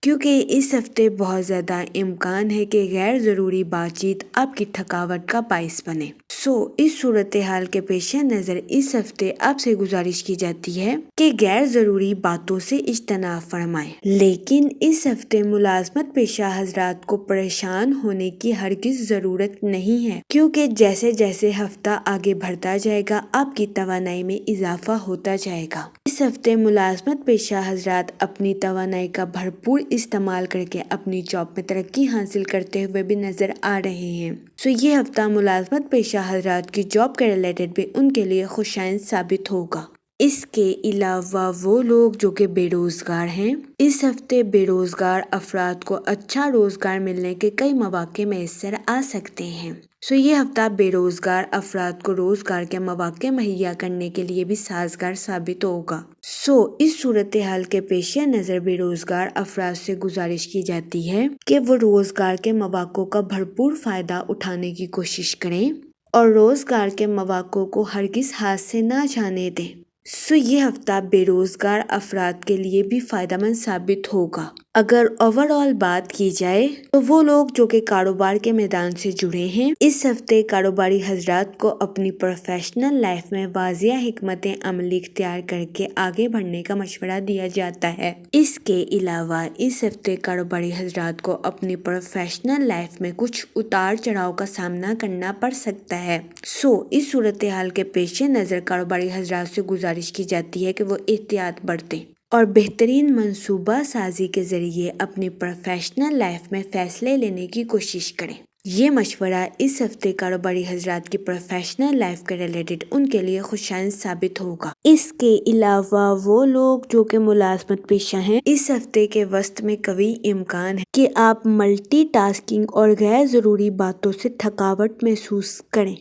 کیونکہ اس ہفتے بہت زیادہ امکان ہے کہ غیر ضروری بات چیت آپ کی تھکاوٹ کا باعث بنے۔ اس صورتحال کے پیش نظر اس ہفتے آپ سے گزارش کی جاتی ہے کہ غیر ضروری باتوں سے اجتناب فرمائیں۔ لیکن اس ہفتے ملازمت پیشہ حضرات کو پریشان ہونے کی ہرگز ضرورت نہیں ہے، کیونکہ جیسے جیسے ہفتہ آگے بڑھتا جائے گا آپ کی توانائی میں اضافہ ہوتا جائے گا۔ اس ہفتے ملازمت پیشہ حضرات اپنی توانائی کا بھرپور استعمال کر کے اپنی جاب میں ترقی حاصل کرتے ہوئے بھی نظر آ رہے ہیں۔ یہ ہفتہ ملازمت پیشہ حضرات کی جاب کے ریلیٹڈ بھی ان کے لیے خوشائند ثابت ہوگا۔ اس کے علاوہ وہ لوگ جو کہ بے روزگار ہیں، اس ہفتے بے روزگار افراد کو اچھا روزگار ملنے کے کئی مواقع میسر آ سکتے ہیں۔ یہ ہفتہ بے روزگار افراد کو روزگار کے مواقع مہیا کرنے کے لیے بھی سازگار ثابت ہوگا۔ اس صورتحال کے پیش نظر بے روزگار افراد سے گزارش کی جاتی ہے کہ وہ روزگار کے مواقع کا بھرپور فائدہ اٹھانے کی کوشش کریں اور روزگار کے مواقع کو ہرگز ہاتھ سے نہ جانے دیں۔ یہ ہفتہ بے روزگار افراد کے لیے بھی فائدہ مند ثابت ہوگا۔ اگر اوور آل بات کی جائے تو وہ لوگ جو کہ کاروبار کے میدان سے جڑے ہیں، اس ہفتے کاروباری حضرات کو اپنی پروفیشنل لائف میں واضح حکمت عملی اختیار کر کے آگے بڑھنے کا مشورہ دیا جاتا ہے۔ اس کے علاوہ اس ہفتے کاروباری حضرات کو اپنی پروفیشنل لائف میں کچھ اتار چڑھاؤ کا سامنا کرنا پڑ سکتا ہے۔ اس صورتحال کے پیش نظر کاروباری حضرات سے گزارش کی جاتی ہے کہ وہ احتیاط برتیں اور بہترین منصوبہ سازی کے ذریعے اپنی پروفیشنل لائف میں فیصلے لینے کی کوشش کریں۔ یہ مشورہ اس ہفتے کاروباری حضرات کی پروفیشنل لائف کے ریلیٹڈ ان کے لیے خوشائند ثابت ہوگا۔ اس کے علاوہ وہ لوگ جو کہ ملازمت پیشہ ہیں، اس ہفتے کے وسط میں قوی امکان ہے کہ آپ ملٹی ٹاسکنگ اور غیر ضروری باتوں سے تھکاوٹ محسوس کریں۔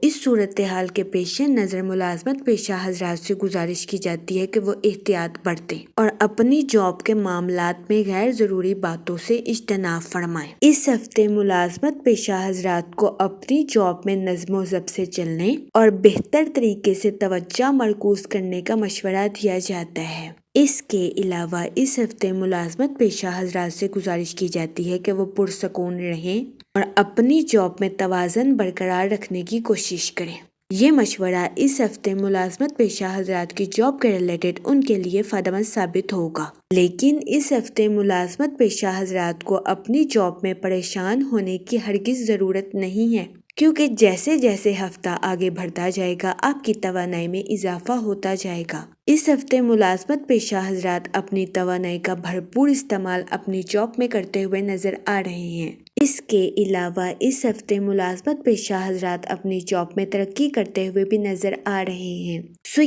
اس صورتحال کے پیش نظر ملازمت پیشہ حضرات سے گزارش کی جاتی ہے کہ وہ احتیاط برتیں اور اپنی جاب کے معاملات میں غیر ضروری باتوں سے اجتناب فرمائیں۔ اس ہفتے ملازمت پیشہ حضرات کو اپنی جاب میں نظم و ضبط سے چلنے اور بہتر طریقے سے توجہ مرکوز کرنے کا مشورہ دیا جاتا ہے۔ اس کے علاوہ اس ہفتے ملازمت پیشہ حضرات سے گزارش کی جاتی ہے کہ وہ پرسکون رہیں اور اپنی جاب میں توازن برقرار رکھنے کی کوشش کریں۔ یہ مشورہ اس ہفتے ملازمت پیشہ حضرات کی جاب کے ریلیٹڈ ان کے لیے فائدہ مند ثابت ہوگا۔ لیکن اس ہفتے ملازمت پیشہ حضرات کو اپنی جاب میں پریشان ہونے کی ہرگز ضرورت نہیں ہے، کیونکہ جیسے جیسے ہفتہ آگے بڑھتا جائے گا آپ کی توانائی میں اضافہ ہوتا جائے گا۔ اس ہفتے ملازمت پیشہ حضرات اپنی توانائی کا بھرپور استعمال اپنی جاب میں کرتے ہوئے نظر آ رہے ہیں۔ اس کے علاوہ اس ہفتے ملازمت پیشہ حضرات اپنی جاب میں ترقی کرتے ہوئے بھی نظر آ رہے ہیں۔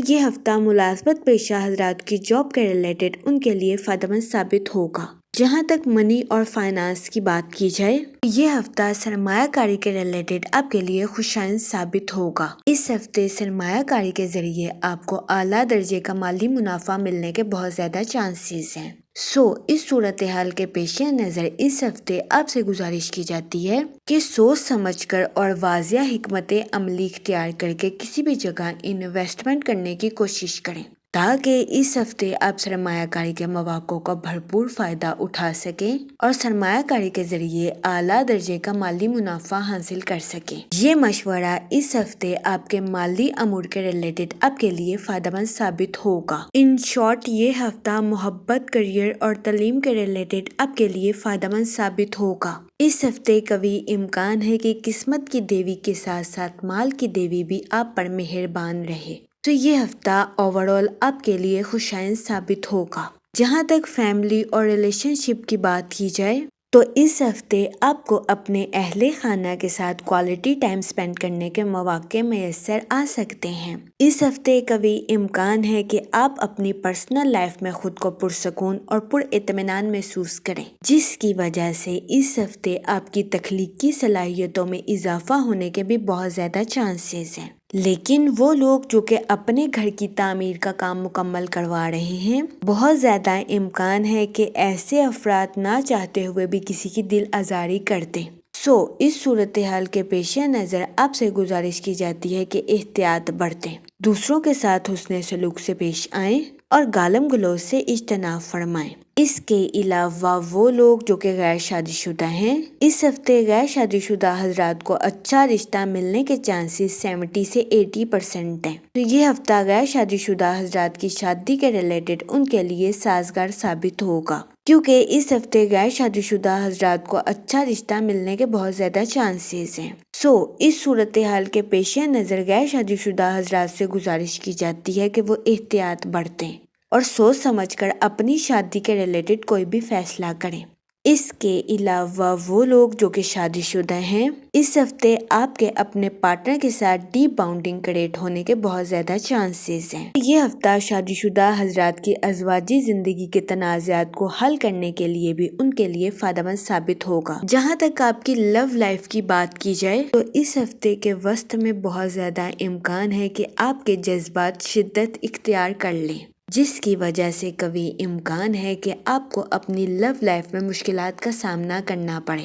یہ ہفتہ ملازمت پیشہ حضرات کی جاب کے ریلیٹڈ ان کے لیے فائدہ مند ثابت ہوگا۔ جہاں تک منی اور فائنانس کی بات کی جائے، یہ ہفتہ سرمایہ کاری کے ریلیٹڈ آپ کے لیے خوشائند ثابت ہوگا۔ اس ہفتے سرمایہ کاری کے ذریعے آپ کو اعلیٰ درجے کا مالی منافع ملنے کے بہت زیادہ چانسز ہیں۔ اس صورتحال کے پیش نظر اس ہفتے آپ سے گزارش کی جاتی ہے کہ سوچ سمجھ کر اور واضح حکمت عملی اختیار کر کے کسی بھی جگہ انویسٹمنٹ کرنے کی کوشش کریں تاکہ اس ہفتے آپ سرمایہ کاری کے مواقع کا بھرپور فائدہ اٹھا سکیں اور سرمایہ کاری کے ذریعے اعلیٰ درجے کا مالی منافع حاصل کر سکیں۔ یہ مشورہ اس ہفتے آپ کے مالی امور کے ریلیٹڈ آپ کے لیے فائدہ مند ثابت ہوگا۔ ان شارٹ، یہ ہفتہ محبت، کریئر اور تعلیم کے ریلیٹڈ آپ کے لیے فائدہ مند ثابت ہوگا۔ اس ہفتے قوی امکان ہے کہ قسمت کی دیوی کے ساتھ ساتھ مال کی دیوی بھی آپ پر مہربان رہے۔ یہ ہفتہ اوور آل آپ کے لیے خوشائند ثابت ہوگا۔ جہاں تک فیملی اور ریلیشن شپ کی بات کی جائے تو اس ہفتے آپ کو اپنے اہل خانہ کے ساتھ کوالٹی ٹائم سپینڈ کرنے کے مواقع میسر آ سکتے ہیں۔ اس ہفتے قوی امکان ہے کہ آپ اپنی پرسنل لائف میں خود کو پرسکون اور پر اطمینان محسوس کریں، جس کی وجہ سے اس ہفتے آپ کی تخلیقی صلاحیتوں میں اضافہ ہونے کے بھی بہت زیادہ چانسز ہیں۔ لیکن وہ لوگ جو کہ اپنے گھر کی تعمیر کا کام مکمل کروا رہے ہیں، بہت زیادہ امکان ہے کہ ایسے افراد نہ چاہتے ہوئے بھی کسی کی دل آزاری کر دیں۔ اس صورتحال کے پیش نظر آپ سے گزارش کی جاتی ہے کہ احتیاط برتیں، دوسروں کے ساتھ حسن سلوک سے پیش آئیں اور گالم گلوچ سے اجتناب فرمائیں۔ اس کے علاوہ وہ لوگ جو کہ غیر شادی شدہ ہیں، اس ہفتے غیر شادی شدہ حضرات کو اچھا رشتہ ملنے کے چانسز 70 سے 80% ہیں۔ تو یہ ہفتہ غیر شادی شدہ حضرات کی شادی کے ریلیٹڈ ان کے لیے سازگار ثابت ہوگا، کیونکہ اس ہفتے غیر شادی شدہ حضرات کو اچھا رشتہ ملنے کے بہت زیادہ چانسز ہیں۔ اس صورتحال کے پیش نظر غیر شادی شدہ حضرات سے گزارش کی جاتی ہے کہ وہ احتیاط برتیں اور سوچ سمجھ کر اپنی شادی کے ریلیٹڈ کوئی بھی فیصلہ کریں۔ اس کے علاوہ وہ لوگ جو کہ شادی شدہ ہیں، اس ہفتے آپ کے اپنے پارٹنر کے ساتھ ڈیپ باؤنڈنگ کریٹ ہونے کے بہت زیادہ چانسز ہیں۔ یہ ہفتہ شادی شدہ حضرات کی ازواجی زندگی کے تنازعات کو حل کرنے کے لیے بھی ان کے لیے فائدہ مند ثابت ہوگا۔ جہاں تک آپ کی لو لائف کی بات کی جائے تو اس ہفتے کے وسط میں بہت زیادہ امکان ہے کہ آپ کے جذبات شدت اختیار کر لیں، جس کی وجہ سے کبھی امکان ہے کہ آپ کو اپنی لو لائف میں مشکلات کا سامنا کرنا پڑے۔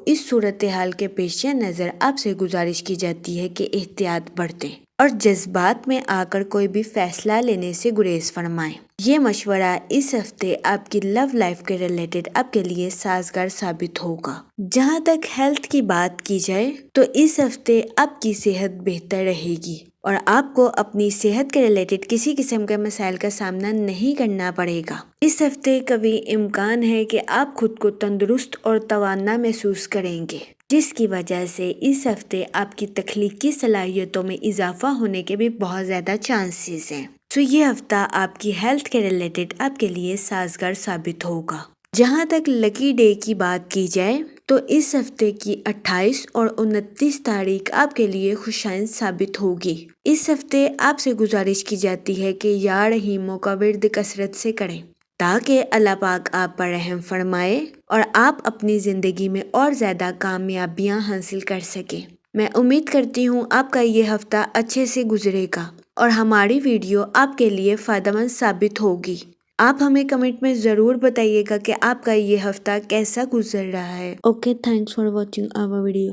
اس صورتحال کے پیش نظر آپ سے گزارش کی جاتی ہے کہ احتیاط برتیں اور جذبات میں آ کر کوئی بھی فیصلہ لینے سے گریز فرمائیں۔ یہ مشورہ اس ہفتے آپ کی لو لائف کے ریلیٹڈ آپ کے لیے سازگار ثابت ہوگا۔ جہاں تک ہیلتھ کی بات کی جائے تو اس ہفتے آپ کی صحت بہتر رہے گی اور آپ کو اپنی صحت کے ریلیٹڈ کسی قسم کے مسائل کا سامنا نہیں کرنا پڑے گا۔ اس ہفتے کبھی امکان ہے کہ آپ خود کو تندرست اور توانا محسوس کریں گے، جس کی وجہ سے اس ہفتے آپ کی تخلیقی صلاحیتوں میں اضافہ ہونے کے بھی بہت زیادہ چانسز ہیں۔ یہ ہفتہ آپ کی ہیلتھ کے ریلیٹڈ آپ کے لیے سازگار ثابت ہوگا۔ جہاں تک لکی ڈے کی بات کی جائے تو اس ہفتے کی 28 اور 29 تاریخ آپ کے لیے خوشائند ثابت ہوگی۔ اس ہفتے آپ سے گزارش کی جاتی ہے کہ یا رحیموں کا ورد کثرت سے کریں تاکہ اللہ پاک آپ پر رحم فرمائے اور آپ اپنی زندگی میں اور زیادہ کامیابیاں حاصل کر سکیں۔ میں امید کرتی ہوں آپ کا یہ ہفتہ اچھے سے گزرے گا اور ہماری ویڈیو آپ کے لیے فائدہ مند ثابت ہوگی۔ آپ ہمیں کمنٹ میں ضرور بتائیے گا کہ آپ کا یہ ہفتہ کیسا گزر رہا ہے۔ Okay, thanks for watching our video.